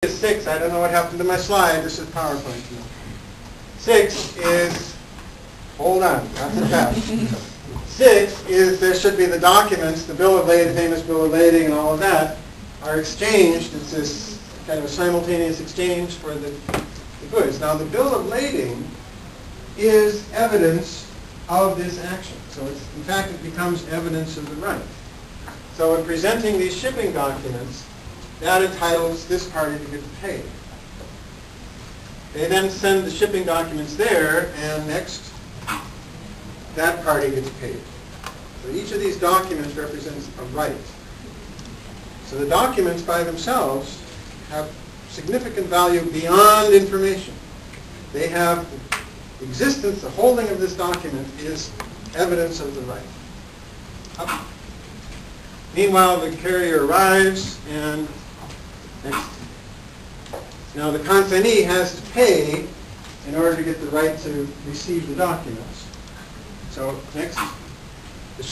is 6. I don't know what happened to my slide. This is PowerPoint. 6 is, hold on, not so fast. 6 is, there should be the documents, the bill of lading, famous bill of lading and all of that are exchanged. It's this kind of a simultaneous exchange for the goods. Now the bill of lading is evidence of this action. So it's, in fact, it becomes evidence of the right. So in presenting these shipping documents, that entitles this party to get paid. They then send the shipping documents there, and next, that party gets paid. So each of these documents represents a right. So the documents by themselves have significant value beyond information. They have existence, the holding of this document is evidence of the right. Up. Meanwhile, the carrier arrives, and next. Now the consignee has to pay in order to get the right to receive the documents. So next,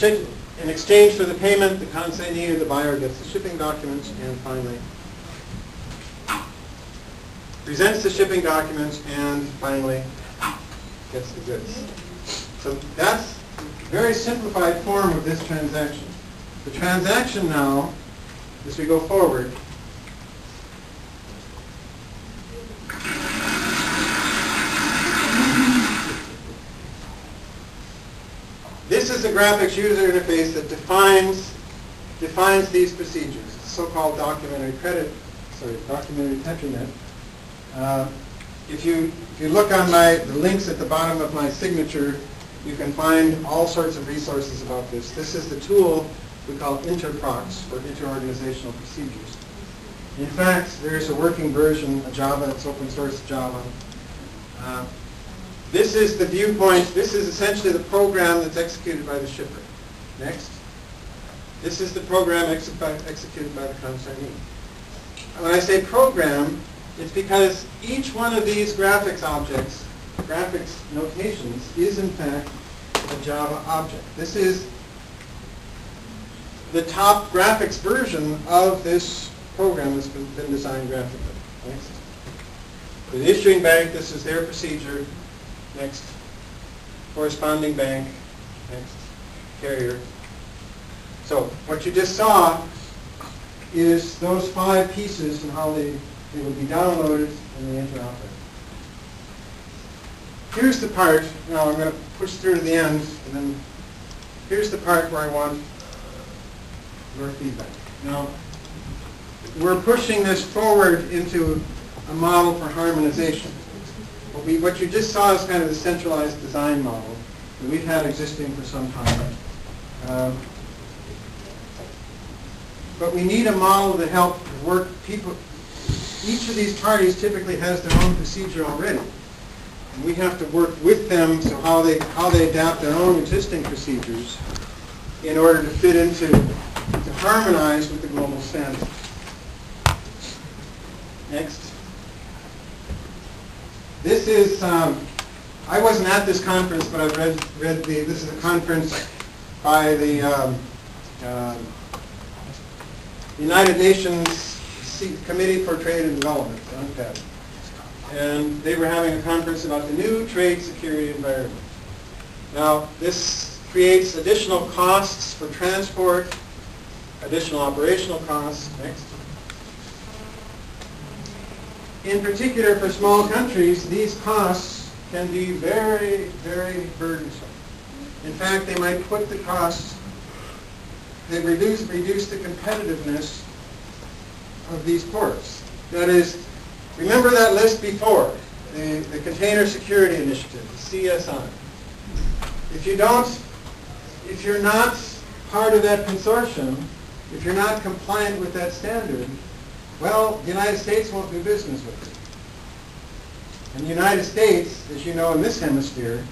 in exchange for the payment, the consignee or the buyer gets the shipping documents, and finally presents the shipping documents, and finally gets the goods. So that's a very simplified form of this transaction. The transaction now, as we go forward, this is the graphics user interface that defines these procedures. It's so-called documentary tetranet. If you look on the links at the bottom of my signature, you can find all sorts of resources about this. This is the tool we call interprocs, for interorganizational procedures. In fact, there's a working version of Java, it's open source Java. This is the viewpoint. This is essentially the program that's executed by the shipper. Next. This is the program executed by the consignee. When I say program, it's because each one of these graphics objects, graphics notations, is in fact a Java object. This is the top graphics version of this program that's been designed graphically. Next. For the issuing bank, this is their procedure. Next. Corresponding bank. Next. Carrier. So what you just saw is those 5 pieces and how they will be downloaded and they interoperate. Here's the part, now I'm going to push through to the end, and then here's the part where I want your feedback. Now, we're pushing this forward into a model for harmonization. What you just saw is kind of the centralized design model that we've had existing for some time. But we need a model to help work people. Each of these parties typically has their own procedure already. And we have to work with them so how they adapt their own existing procedures in order to fit into, to harmonize with the global standard. Next. This is, I wasn't at this conference, but I've read this is a conference by the United Nations Committee for Trade and Development, UNCTAD. And they were having a conference about the new trade security environment. Now, this creates additional costs for transport, additional operational costs. Next. In particular, for small countries, these costs can be very, very burdensome. In fact, they might put the costs, they reduce the competitiveness of these ports. That is, remember that list before, the Container Security Initiative, the CSI. If you're not part of that consortium, if you're not compliant with that standard, well, the United States won't do business with it. And the United States, as you know in this hemisphere,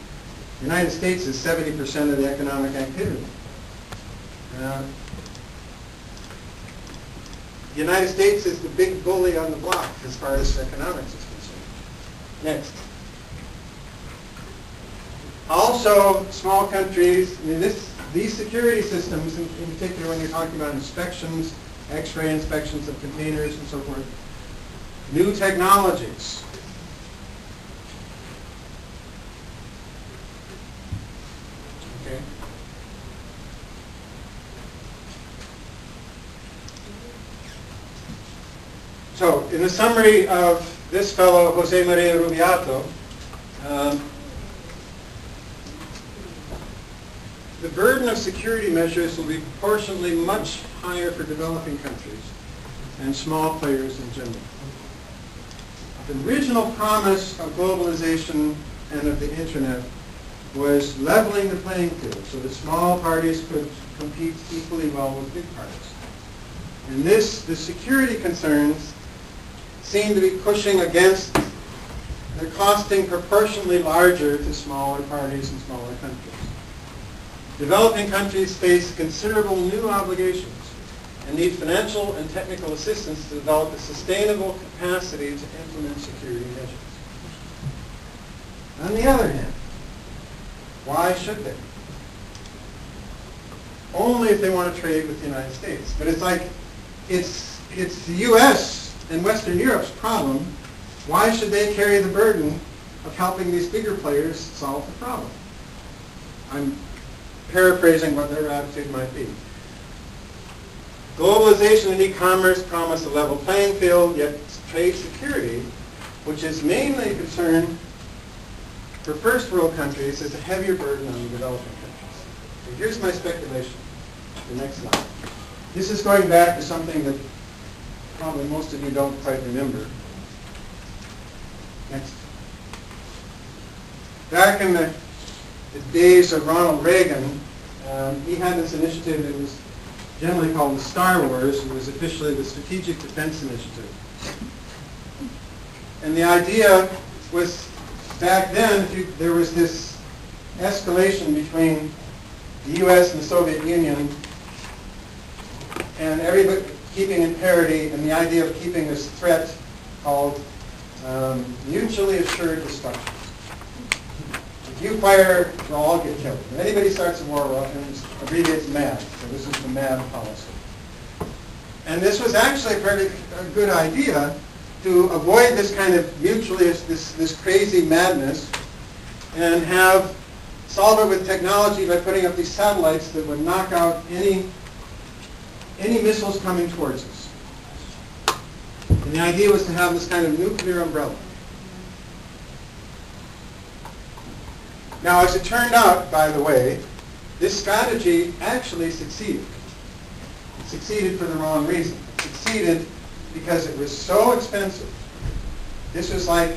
the United States is 70% of the economic activity. The United States is the big bully on the block as far as economics is concerned. Next. Also, small countries, I mean, these security systems, in particular when you're talking about inspections, X-ray inspections of containers and so forth, new technologies. Okay. So, in the summary of this fellow, Jose Maria Rubiato, the burden of security measures will be proportionally much higher for developing countries and small players in general. The original promise of globalization and of the internet was leveling the playing field so that small parties could compete equally well with big parties. And the security concerns seem to be pushing against, they're costing proportionally larger to smaller parties and smaller countries. Developing countries face considerable new obligations and need financial and technical assistance to develop a sustainable capacity to implement security measures. On the other hand, why should they? Only if they want to trade with the United States. But it's like, it's the U.S. and Western Europe's problem. Why should they carry the burden of helping these bigger players solve the problem? I'm paraphrasing what their attitude might be. Globalization and e-commerce promise a level playing field, yet trade security, which is mainly concerned for first world countries, is a heavier burden on the developing countries. So here's my speculation. The next slide. This is going back to something that probably most of you don't quite remember. Next. Back in the days of Ronald Reagan, he had this initiative that was generally called the Star Wars. It was officially the Strategic Defense Initiative. And the idea was, back then, there was this escalation between the U.S. and the Soviet Union, and everybody keeping in parity, and the idea of keeping this threat called mutually assured destruction. If you fire, we'll all get killed. If anybody starts a war, it abbreviates MAD. So this is the MAD policy. And this was actually a good idea to avoid this kind of mutually, this crazy madness, and solve it with technology by putting up these satellites that would knock out any missiles coming towards us. And the idea was to have this kind of nuclear umbrella. Now, as it turned out, by the way, this strategy actually succeeded. It succeeded for the wrong reason. It succeeded because it was so expensive. This was like,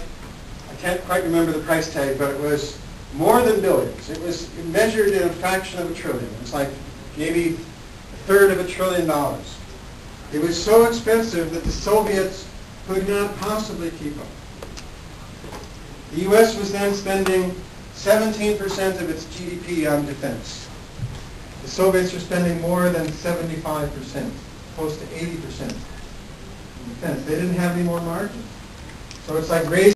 I can't quite remember the price tag, but it was more than billions. It was measured in a fraction of a trillion. It was like maybe $1/3 of $1 trillion. It was so expensive that the Soviets could not possibly keep up. The U.S. was then spending 17% of its GDP on defense. The Soviets were spending more than 75%, close to 80% on defense. They didn't have any more margin. So it's like raising